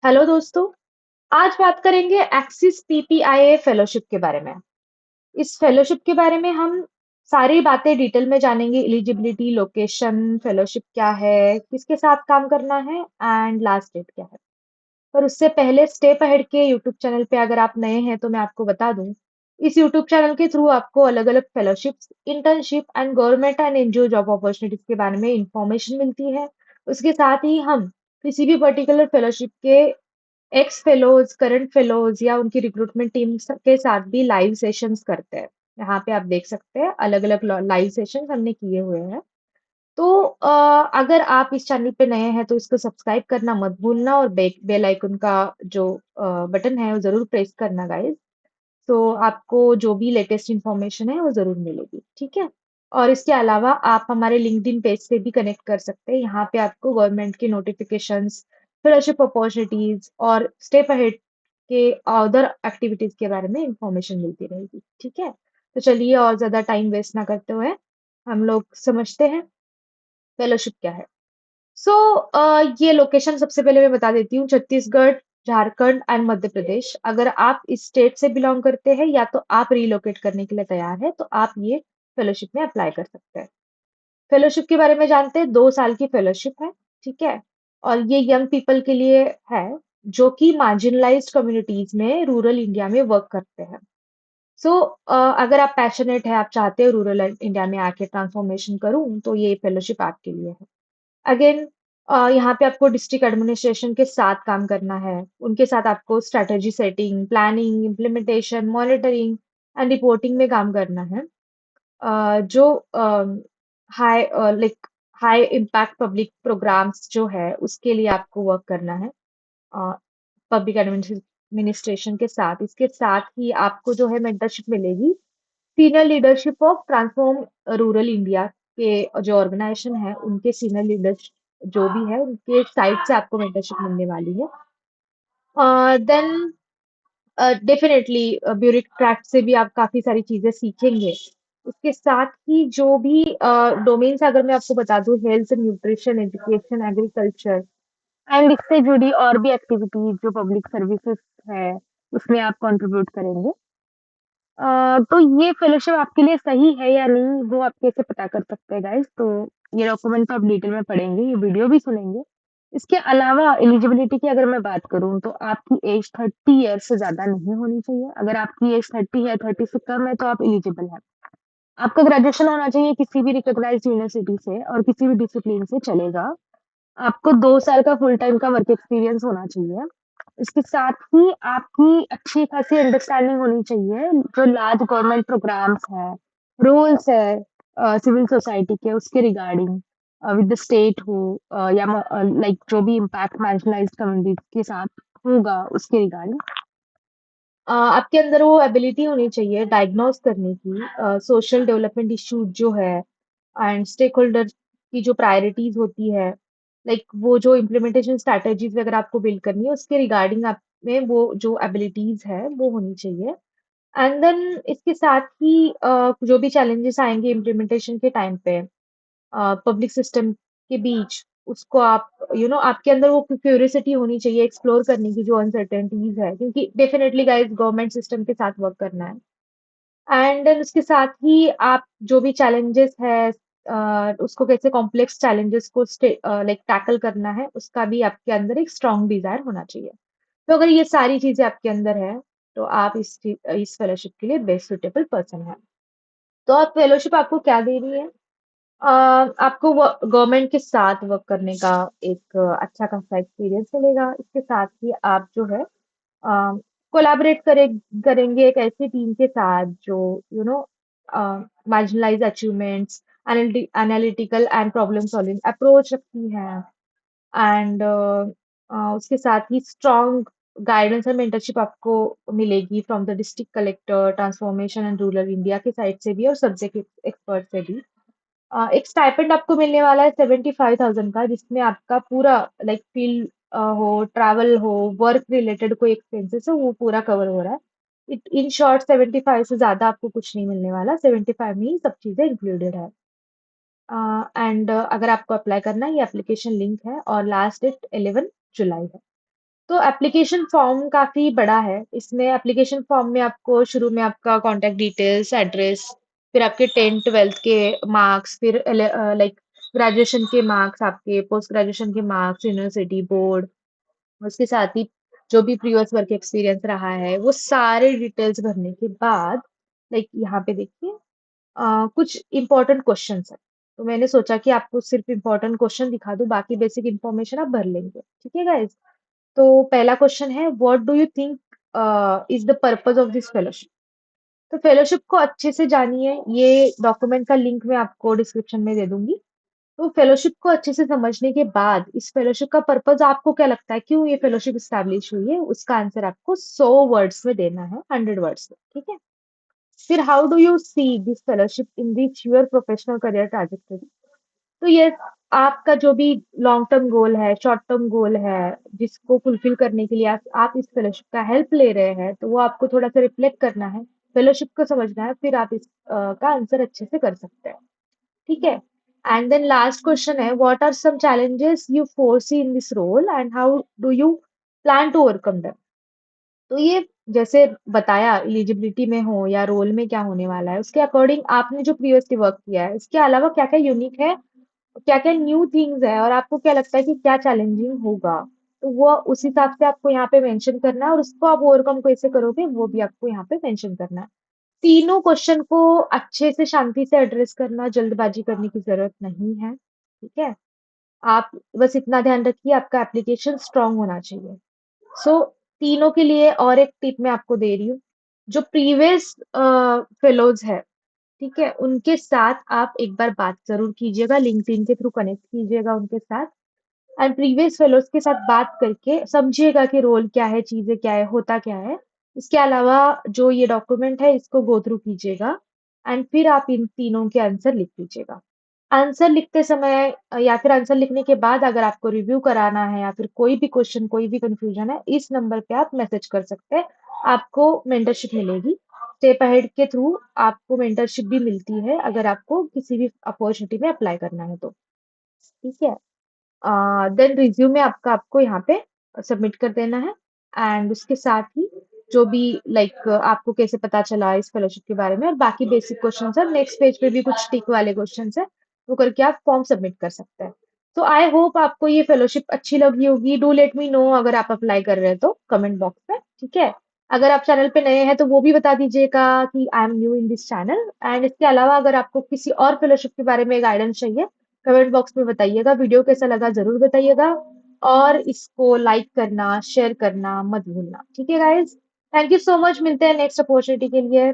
Hello दोस्तों। आज बात करेंगे एक्सिस पीपीआईए फेलोशिप के बारे में। इस फेलोशिप के बारे में हम सारी बातें डिटेल में जानेंगे। एलिजिबिलिटी, लोकेशन, फेलोशिप क्या है, किसके साथ काम करना है एंड लास्ट डेट क्या है। पर उससे पहले स्टेप अहेड के यूट्यूब चैनल पे अगर आप नए हैं तो मैं आपको बता दूं, इस यूट्यूब चैनल के थ्रू आपको अलग अलग fellowships, internship and government and NGO job opportunities के बारे में इंफॉर्मेशन मिलती है। उसके साथ ही हम किसी भी पर्टिकुलर फेलोशिप के एक्स फेलोज, करंट फेलोज या उनकी रिक्रूटमेंट टीम के साथ भी लाइव सेशंस करते हैं। यहाँ पे आप देख सकते हैं अलग अलग लाइव सेशंस हमने किए हुए हैं। तो अगर आप इस चैनल पे नए हैं तो इसको सब्सक्राइब करना मत भूलना और बेल आइकन का जो बटन है वो जरूर प्रेस करना गाइस। तो आपको जो भी लेटेस्ट इंफॉर्मेशन है वो जरूर मिलेगी, ठीक है। और इसके अलावा आप हमारे लिंक्डइन पेज से भी कनेक्ट कर सकते हैं। यहाँ पे आपको गवर्नमेंट की नोटिफिकेशंस, फेलोशिप अपॉर्चुनिटीज और स्टेप अहेड के अदर एक्टिविटीज के बारे में इंफॉर्मेशन मिलती रहेगी, ठीक है। तो चलिए और ज्यादा टाइम वेस्ट ना करते हुए हम लोग समझते हैं फेलोशिप क्या है। सो ये लोकेशन सबसे पहले मैं बता देती हूँ, छत्तीसगढ़, झारखंड एंड मध्य प्रदेश। अगर आप इस स्टेट से बिलोंग करते हैं या तो आप रिलोकेट करने के लिए तैयार है तो आप ये फेलोशिप में अप्लाई कर सकते हैं। फेलोशिप के बारे में जानते हैं, 2 साल की फेलोशिप है, ठीक है। और ये यंग पीपल के लिए है जो कि मार्जिनलाइज्ड कम्युनिटीज में रूरल इंडिया में वर्क करते हैं। सो अगर आप पैशनेट है, आप चाहते हो रूरल इंडिया में आके ट्रांसफॉर्मेशन करूं तो ये फेलोशिप आपके लिए है। अगेन यहाँ पे आपको डिस्ट्रिक्ट एडमिनिस्ट्रेशन के साथ काम करना है। उनके साथ आपको strategy setting, planning, implementation, monitoring and reporting में काम करना है। जो high like high impact public programmes जो है उसके लिए आपको वर्क करना है पब्लिक एडमिनिस्ट्रेशन के साथ। इसके साथ ही आपको जो है मेंटरशिप मिलेगी senior leadership of transform rural India के जो ऑर्गेनाइजेशन है उनके सीनियर लीडर्स जो भी है उनके साइड से आपको मेंटरशिप मिलने वाली है। देन डेफिनेटली ब्यूरोक्रेट से भी आप काफी सारी चीजें सीखेंगे। उसके साथ ही जो भी डोमेन्स अगर मैं आपको बता दूं, health, nutrition, education, agriculture and इससे जुड़ी और भी एक्टिविटीज जो पब्लिक सर्विसेज है उसमें आप कंट्रीब्यूट करेंगे। तो ये फेलोशिप आपके लिए सही है या नहीं वो आप कैसे पता कर सकते हैं गाइस। तो ये डॉक्यूमेंट तो आप डिटेल में पढ़ेंगे, ये वीडियो भी सुनेंगे। इसके अलावा एलिजिबिलिटी की अगर मैं बात करूं तो आपकी एज 30 ईयर से ज्यादा नहीं होनी चाहिए। अगर आपकी एज 30 है, 30 से कम है तो आप एलिजिबल हैं। आपका ग्रेजुएशन होना चाहिए किसी भी रिकॉग्नाइज्ड यूनिवर्सिटी से और किसी भी डिसिप्लिन से चलेगा। आपको 2 साल का फुल टाइम का वर्क एक्सपीरियंस होना चाहिए। इसके साथ ही आपकी अच्छी खासी अंडरस्टैंडिंग होनी चाहिए जो लार्ज गवर्नमेंट प्रोग्राम्स है, रूल्स है सिविल सोसाइटी के उसके रिगार्डिंग विद द स्टेट हो या लाइक जो भी इम्पैक्ट मार्जिनलाइज्ड कम्युनिटीज के साथ होगा उसके रिगार्डिंग आपके अंदर वो एबिलिटी होनी चाहिए डायग्नोज करने की सोशल डेवलपमेंट इश्यूज जो है एंड स्टेक होल्डर की जो प्रायोरिटीज होती है, लाइक वो जो इम्प्लीमेंटेशन स्ट्रैटेजीज वगैरह आपको बिल्ड करनी है उसके रिगार्डिंग आप में वो जो एबिलिटीज है वो होनी चाहिए। एंड देन इसके साथ ही जो भी चैलेंजेस आएंगे इम्प्लीमेंटेशन के टाइम पे पब्लिक सिस्टम के बीच, उसको आप आपके अंदर वो क्यूरियोसिटी होनी चाहिए एक्सप्लोर करने की जो अनसर्टेनिटीज है, क्योंकि डेफिनेटली गाइस गवर्नमेंट सिस्टम के साथ वर्क करना है। एंड देन उसके साथ ही आप जो भी चैलेंजेस है उसको कैसे कॉम्प्लेक्स चैलेंजेस को लाइक टैकल करना है उसका भी आपके अंदर एक स्ट्रांग डिजायर होना चाहिए। तो अगर ये सारी चीजें आपके अंदर है तो आप इस फेलोशिप के लिए बेस्ट सुटेबल पर्सन है। तो आप फेलोशिप आपको क्या दे रही है? आपको गवर्नमेंट के साथ वर्क करने का एक अच्छा खासा एक्सपीरियंस मिलेगा। इसके साथ ही आप जो है कोलैबोरेट करेंगे एक ऐसी टीम के साथ जो you know marginalise achievements, analytical and problem solving approach रखती है। एंड उसके साथ ही स्ट्रॉन्ग गाइडेंस और मेंटरशिप आपको मिलेगी from the district collector, transformation and rural India के साइड से भी और सब्जेक्ट एक्सपर्ट से भी। एक स्टाइपेंड आपको मिलने वाला है 75,000 का, जिसमें आपका पूरा लाइक फील्ड हो, ट्रैवल हो, वर्क रिलेटेड कोई एक्सपेंसेस हो वो पूरा कवर हो रहा है। इन शॉर्ट 75 से ज्यादा आपको कुछ नहीं मिलने वाला, 75 में ही सब चीजें इंक्लूडेड है। एंड अगर आपको अप्लाई करना है, ये एप्लीकेशन लिंक है और लास्ट डेट 11 जुलाई है। तो एप्लीकेशन फॉर्म काफी बड़ा है। इसमें एप्लीकेशन फॉर्म में आपको शुरू में आपका कॉन्टेक्ट डिटेल्स, एड्रेस, फिर आपके 10th 12th के मार्क्स, फिर लाइक ग्रेजुएशन के मार्क्स, आपके पोस्ट ग्रेजुएशन के मार्क्स, यूनिवर्सिटी बोर्ड, उसके साथ ही जो भी प्रीवियस वर्क एक्सपीरियंस रहा है, वो सारे डिटेल्स भरने के बाद लाइक यहाँ पे देखिए कुछ इंपॉर्टेंट क्वेश्चंस है। तो मैंने सोचा कि आपको सिर्फ इंपॉर्टेंट क्वेश्चन दिखा दूं, बाकी बेसिक इंफॉर्मेशन आप भर लेंगे। ठीक है गाइस? तो पहला क्वेश्चन है, what do you think is the purpose of this fellowship? तो फेलोशिप को अच्छे से जानिए। ये डॉक्यूमेंट का लिंक मैं आपको डिस्क्रिप्शन में दे दूंगी। तो फेलोशिप को अच्छे से समझने के बाद इस फेलोशिप का पर्पस आपको क्या लगता है, क्यों ये फेलोशिप स्टैब्लिश हुई है, उसका आंसर आपको 100 वर्ड्स में देना है, 100 वर्ड्स में। ठीक है? फिर how do you see this fellowship in this your professional career trajectory? तो ये आपका जो भी लॉन्ग टर्म गोल है, शॉर्ट टर्म गोल है, जिसको फुलफिल करने के लिए आप इस फेलोशिप का हेल्प ले रहे हैं, तो वो आपको थोड़ा सा रिफ्लेक्ट करना है, फेलोशिप को समझना है, फिर आप इस का आंसर अच्छे से कर सकते हैं। ठीक है? एंड देन लास्ट क्वेश्चन है, what are some challenges you foresee in this role and how do you plan to overcome them? तो ये जैसे बताया एलिजिबिलिटी में हो या रोल में क्या होने वाला है, उसके अकॉर्डिंग आपने जो प्रीवियसली वर्क किया है, इसके अलावा क्या क्या यूनिक है, क्या क्या न्यू थिंग्स है, और आपको क्या लगता है कि क्या चैलेंजिंग होगा, तो वो उस हिसाब से आपको यहाँ पे मेंशन करना है, और उसको आप ओवरकम कैसे करोगे वो भी आपको यहाँ पे मेंशन करना है। तीनों क्वेश्चन को अच्छे से शांति से एड्रेस करना, जल्दबाजी करने की जरूरत नहीं है। ठीक है? आप बस इतना ध्यान रखिए, आपका एप्लीकेशन स्ट्रांग होना चाहिए। सो तीनों के लिए और एक टिप मैं आपको दे रही हूँ। जो प्रीवियस फेलोज है, ठीक है, उनके साथ आप एक बार बात जरूर कीजिएगा, लिंक्डइन के थ्रू कनेक्ट कीजिएगा उनके साथ, एंड प्रीवियस फेलोज के साथ बात करके समझिएगा कि रोल क्या है, चीजें क्या है, होता क्या है। इसके अलावा जो ये डॉक्यूमेंट है, इसको गो थ्रू कीजिएगा, एंड फिर आप इन तीनों के आंसर लिख लीजिएगा। आंसर लिखते समय या फिर आंसर लिखने के बाद अगर आपको रिव्यू कराना है या फिर कोई भी क्वेश्चन, कोई भी कंफ्यूजन है, इस नंबर पे आप मैसेज कर सकते हैं। आपको मेंटरशिप मिलेगी। स्टेप अहेड के थ्रू आपको मेंटरशिप भी मिलती है अगर आपको किसी भी अपॉर्चुनिटी में अप्लाई करना है तो। ठीक है? देन रिज्यूमे आपका आपको यहाँ पे सबमिट कर देना है, एंड उसके साथ ही जो भी लाइक आपको कैसे पता चला इस फेलोशिप के बारे में, और बाकी बेसिक क्वेश्चन है, नेक्स्ट पेज पे भी कुछ टिक वाले क्वेश्चन है, वो करके आप फॉर्म सबमिट कर सकते हैं। तो आई होप आपको ये फेलोशिप अच्छी लगी होगी। डू लेट मी नो अगर आप अप्लाई कर रहे हैं तो कमेंट बॉक्स में। ठीक है? अगर आप चैनल पे नए हैं तो वो भी बता दीजिएगा कि I am new in this channel, and इसके अलावा अगर आपको किसी और फेलोशिप के बारे में गाइडेंस चाहिए, कमेंट बॉक्स में बताइएगा। वीडियो कैसा लगा जरूर बताइएगा, और इसको लाइक करना, शेयर करना मत भूलना। ठीक है guys? Thank you so much, मिलते हैं नेक्स्ट अपॉर्चुनिटी के लिए।